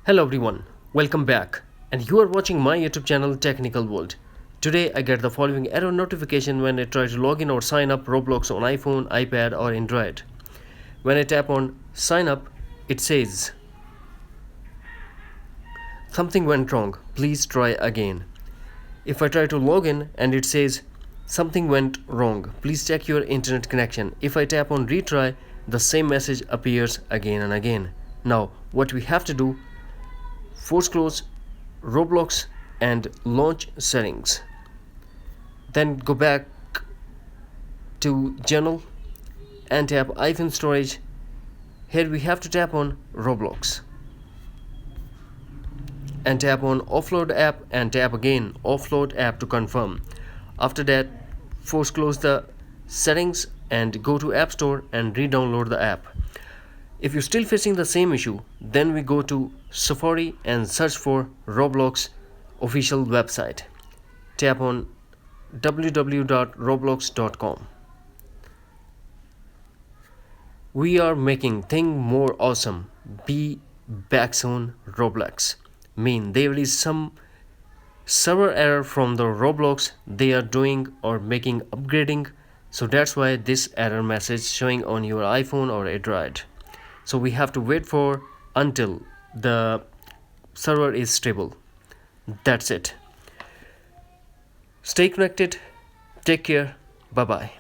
Hello everyone, welcome back, and you are watching my YouTube channel Technical World. Today I get the following error notification when I try to log in or sign up Roblox on iPhone, iPad or Android. When I tap on sign up, it says something went wrong, please try again. If I try to log in and it says something went wrong, please check your internet connection. If I tap on retry, the same message appears again and again. Now what we have to do, force close Roblox and launch settings. Then go back to general and tap iPhone storage. Here we have to tap on Roblox and tap on offload app and tap again offload app to confirm. After that, force close the settings and go to App Store and re-download the app. If you're still facing the same issue, then we go to Safari and search for Roblox official website. Tap on www.roblox.com. We are making things more awesome. Be back soon, Roblox. There is some server error from the Roblox they are doing or making upgrading, so that's why this error message showing on your iPhone or Android. So we have to wait for until the server is stable. That's it. Stay connected. Take care. Bye bye.